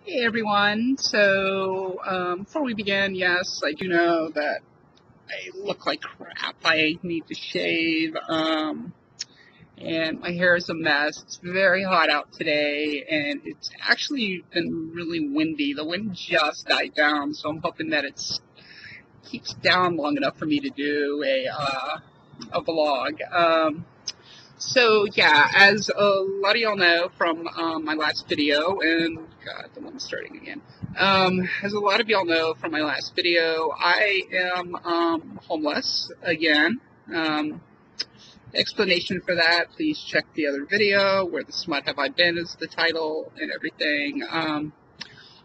Hey everyone. Before we begin, yes, I do know that I look like crap. I need to shave, and my hair is a mess. It's very hot out today, and it's actually been really windy. The wind just died down, so I'm hoping that it keeps down long enough for me to do a vlog. Yeah, as a lot of y'all know from my last video, and God, the one's starting again. As a lot of y'all know from my last video, I am homeless again. Um, Explanation for that, please check the other video, Where the Smut Have I Been is the title and everything.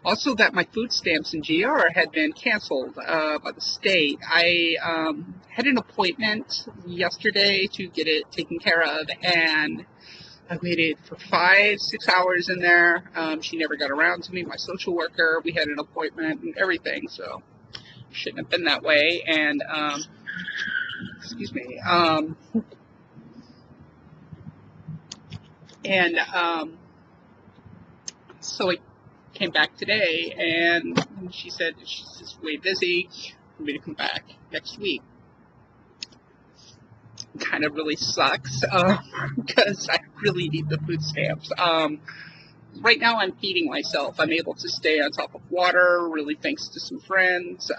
Also, that my food stamps and GR had been canceled by the state. I had an appointment yesterday to get it taken care of, and I waited for 5, 6 hours in there. She never got around to me, my social worker. We had an appointment and everything, so it shouldn't have been that way. And, excuse me. And so I came back today, and she said she's just way busy for me to come back next week. Kind of really sucks because I really need the food stamps. Right now I'm feeding myself. I'm able to stay on top of water, really thanks to some friends.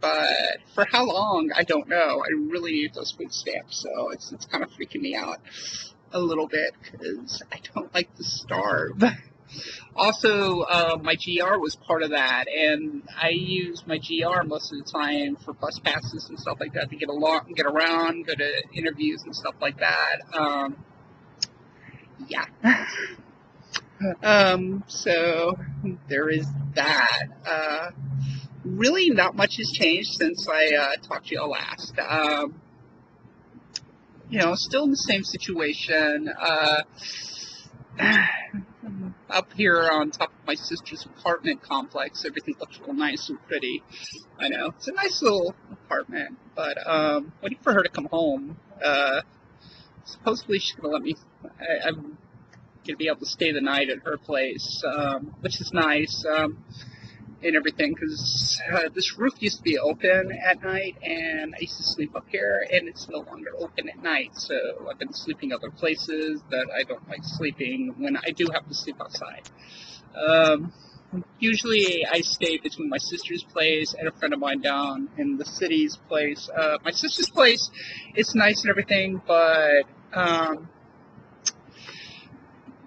But for how long, I don't know. I really need those food stamps, so it's kind of freaking me out a little bit because I don't like to starve. Also, my GR was part of that, and I use my GR most of the time for bus passes and stuff like that to get along, get around, go to interviews and stuff like that. Yeah. So there is that. Really, not much has changed since I talked to y'all last. Still in the same situation. Up here on top of my sister's apartment complex, everything looks real nice and pretty. I know, it's a nice little apartment, but waiting for her to come home. Supposedly she's gonna let me. I'm gonna be able to stay the night at her place, which is nice. And everything, because this roof used to be open at night, and I used to sleep up here, and it's no longer open at night, so I've been sleeping other places that I don't like sleeping when I do have to sleep outside. Usually I stay between my sister's place and a friend of mine down in the city's place. My sister's place, it's nice and everything, but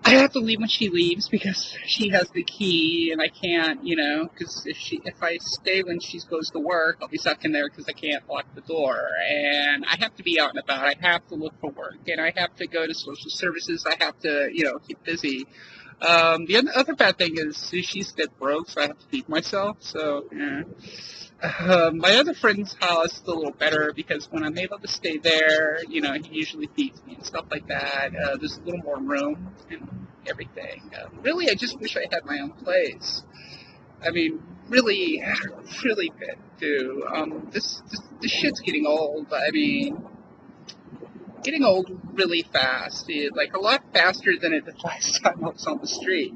I have to leave when she leaves because she has the key, and I can't, because if I stay when she goes to work, I'll be stuck in there because I can't lock the door, and I have to be out and about. I have to look for work, and I have to go to social services. I have to, keep busy. The other bad thing is sushi's get broke, so I have to feed myself. So, yeah. My other friend's house is a little better because when I'm able to stay there, he usually feeds me and stuff like that. There's a little more room and everything. Really, I just wish I had my own place. I mean, really, really bad too. This shit's getting old. I mean, getting old really fast. Like a lot faster than it did last time I was on the street.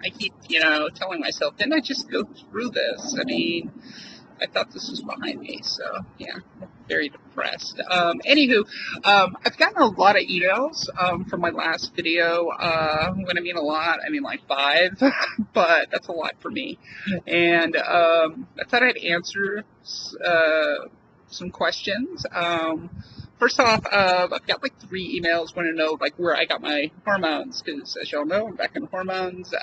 I keep, telling myself, didn't I just go through this? I mean, I thought this was behind me, so yeah, very depressed. Anywho, I've gotten a lot of emails from my last video. When I mean a lot, I mean like 5, but that's a lot for me. And I thought I'd answer some questions. First off, I've got like 3 emails want to know like where I got my hormones, because as y'all know, I'm back in hormones.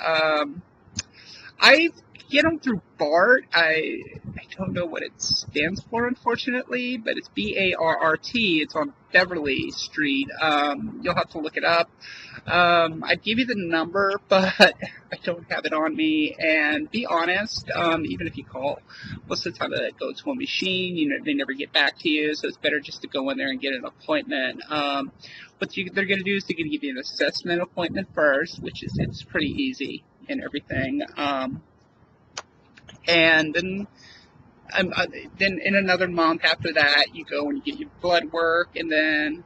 I get them through BART. I don't know what it stands for, unfortunately, but it's BARRT. It's on Beverly Street. You'll have to look it up. I'd give you the number, but I don't have it on me. And be honest, even if you call, most of the time they go to a machine. They never get back to you, so it's better just to go in there and get an appointment. What they're going to do is they're going to give you an assessment appointment first, which is it's pretty easy and everything. And then in another month after that, you go and you get your blood work, and then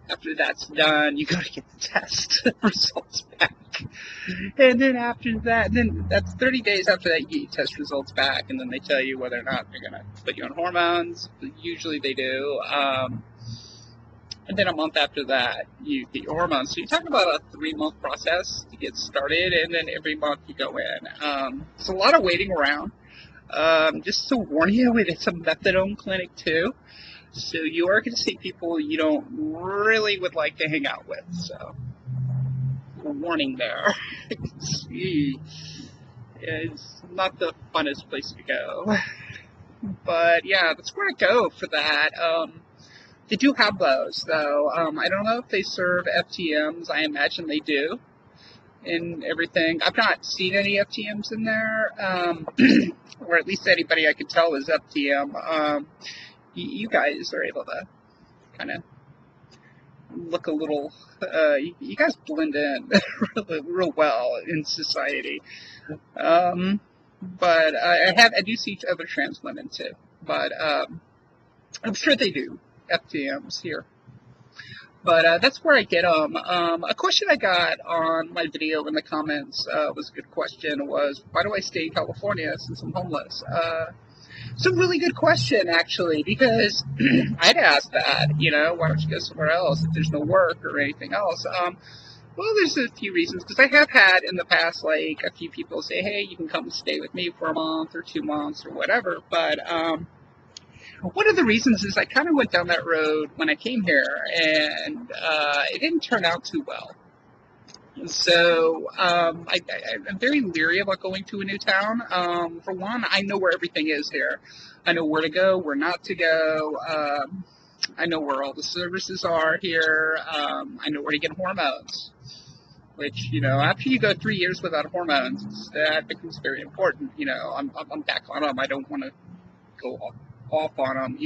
After that's done, you go to get the test results back. And then after that, then that's 30 days after that, you get your test results back, and then they tell you whether or not they're going to put you on hormones. Usually they do. And then a month after that, you get your hormones. So you're talking about a 3-month process to get started, and then every month you go in. It's a lot of waiting around. Just to warn you, it's a methadone clinic too. So you are going to see people you don't really would like to hang out with. So, a warning there. It's not the funnest place to go. But yeah, that's where to go for that. They do have those, though. I don't know if they serve FTMs. I imagine they do. And everything. I've not seen any FTMs in there. Or at least anybody I can tell is FTM. You guys are able to kind of look a little, you guys blend in real well in society. But I do see other trans women too. But I'm sure they do FTMs here. But that's where I get them. A question I got on my video in the comments was a good question. Was why do I stay in California since I'm homeless? It's a really good question, actually, because I'd ask that, why don't you go somewhere else if there's no work or anything else? Well, there's a few reasons, because I have had in the past, like, a few people say, hey, you can come and stay with me for a month or 2 months or whatever, but one of the reasons is I kind of went down that road when I came here, and it didn't turn out too well. So I'm very leery about going to a new town. For one, I know where everything is here. I know where to go, where not to go. I know where all the services are here. I know where to get hormones, which, after you go 3 years without hormones, that becomes very important. I'm back on them. I don't want to go off on them,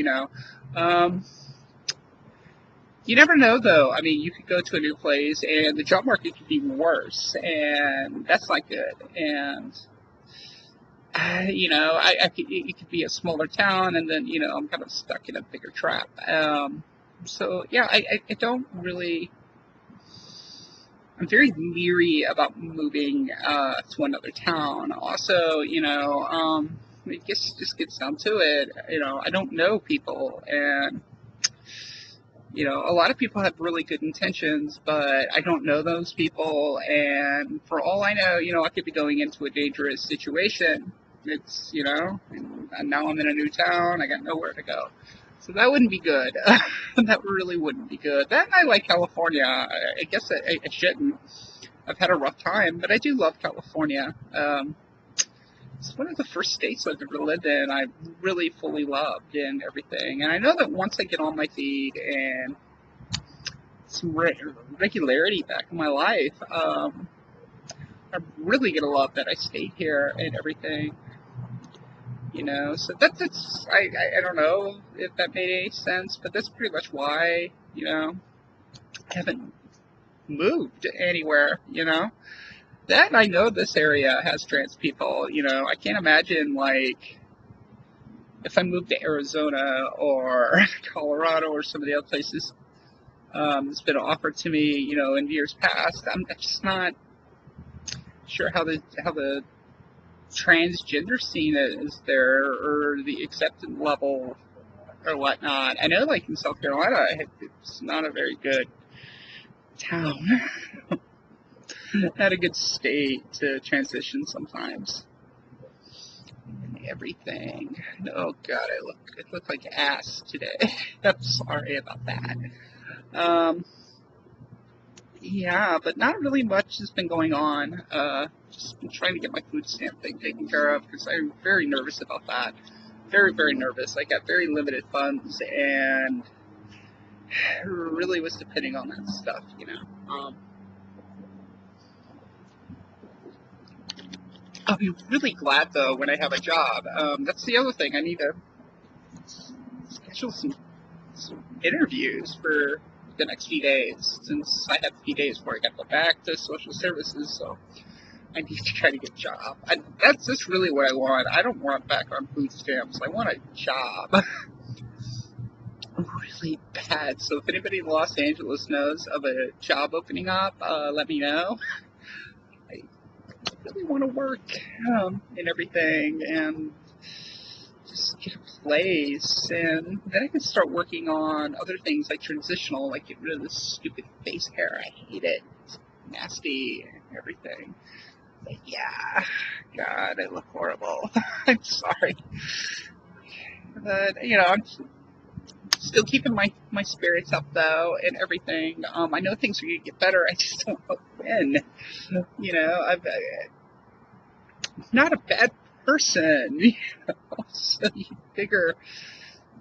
You never know, though. I mean, you could go to a new place, and the job market could be worse, and that's not good. And, it could be a smaller town, and then, I'm kind of stuck in a bigger trap. So, yeah, I don't really... I'm very leery about moving to another town. Also, I guess it just gets down to it. I don't know people, and... a lot of people have really good intentions, but I don't know those people, and for all I know, I could be going into a dangerous situation. It's, and now I'm in a new town, I got nowhere to go. So that wouldn't be good. That really wouldn't be good. That and I like California. I guess I shouldn't. I've had a rough time, but I do love California. It's one of the first states I've ever lived in. I really fully loved and everything. And I know that once I get on my feet and some regularity back in my life, I'm really going to love that I stayed here and everything. So that's I don't know if that made any sense, but that's pretty much why, I haven't moved anywhere, That, I know this area has trans people, I can't imagine, like, if I moved to Arizona or Colorado or some of the other places it's been offered to me, in years past. I'm just not sure how the transgender scene is there, or the acceptance level or whatnot. I know, like, in South Carolina, it's not a very good town. Not a good state to transition sometimes. And everything. Oh God, I look like ass today. I'm sorry about that. Yeah, but not really much has been going on. Just been trying to get my food stamp thing taken care of, because I'm very nervous about that. Very, very nervous. I got very limited funds, and really was depending on that stuff, I'll be really glad, though, when I have a job. That's the other thing. I need to schedule some interviews for the next few days, since I have a few days before I got to go back to social services, so I need to try to get a job. That's really what I want. I don't want back on food stamps. I want a job. really bad. So if anybody in Los Angeles knows of a job opening up, let me know. I really want to work and everything, and just get a place, and then I can start working on other things like transitional, like get rid of this stupid face hair. I hate it. It's nasty and everything. But yeah, God, I look horrible. I'm sorry. But, I'm still keeping my spirits up, though, and everything. I know things are going to get better. I just don't know when. I'm not a bad person. So you figure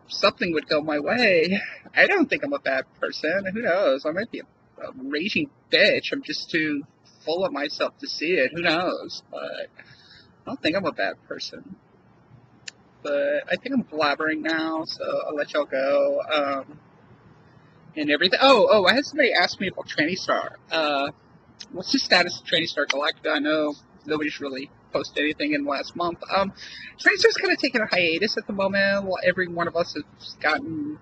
something would go my way. I don't think I'm a bad person. Who knows? I might be a raging bitch. I'm just too full of myself to see it. Who knows? But I don't think I'm a bad person. But I think I'm blabbering now, so I'll let y'all go. And everything. Oh, I had somebody ask me about Tranny Star. What's the status of Tranny Star Galactica? I know nobody's really posted anything in the last month. Tranny Star's kind of taking a hiatus at the moment. Well, every one of us has gotten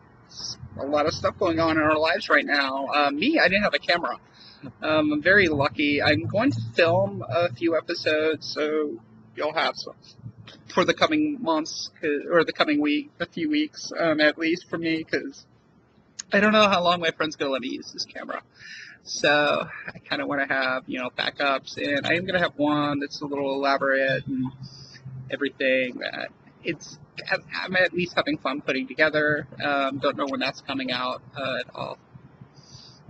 a lot of stuff going on in our lives right now. Me, I didn't have a camera. I'm very lucky. I'm going to film a few episodes, so you'll have some for the coming months, or the coming week, a few weeks, at least for me, because I don't know how long my friend's going to let me use this camera. So I kind of want to have, backups, and I am going to have one that's a little elaborate and everything. I'm at least having fun putting together. Don't know when that's coming out. I'll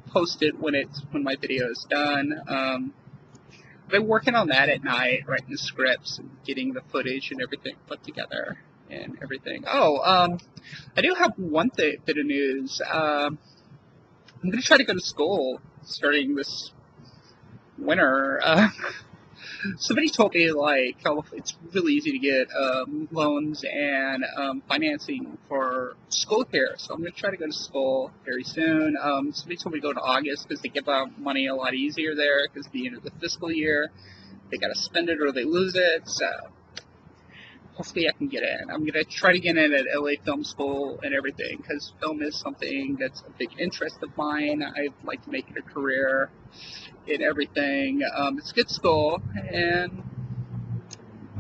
post it when my video is done. I've been working on that at night, writing the scripts and getting the footage and everything put together and everything. I do have one bit of news. I'm going to try to go to school starting this winter. Somebody told me, how it's really easy to get loans and financing for school here. So I'm going to try to go to school very soon. Somebody told me to go to August because they give out money a lot easier there because at the end of the fiscal year, they got to spend it or they lose it. So hopefully I can get in. I'm going to try to get in at LA Film School and everything because film is something that's a big interest of mine. I'd like to make it a career in everything. It's a good school, and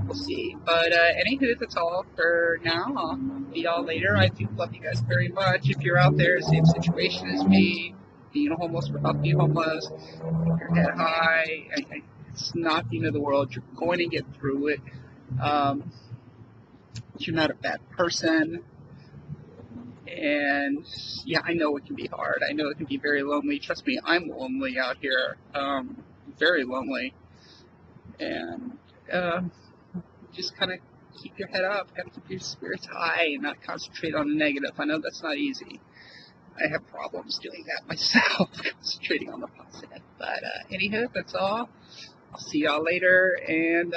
we'll see. But anywho, that's all for now. I'll see y'all later. I do love you guys very much. If you're out there, same situation as me, being homeless without being homeless, your head high, it's not the end of the world. You're going to get through it. You're not a bad person. And yeah, I know it can be hard. I know it can be very lonely. Trust me, I'm lonely out here. Very lonely. And just kind of keep your head up. Got to keep your spirits high and not concentrate on the negative. I know that's not easy. I have problems doing that myself, concentrating on the positive. But anywho, that's all. I'll see y'all later, and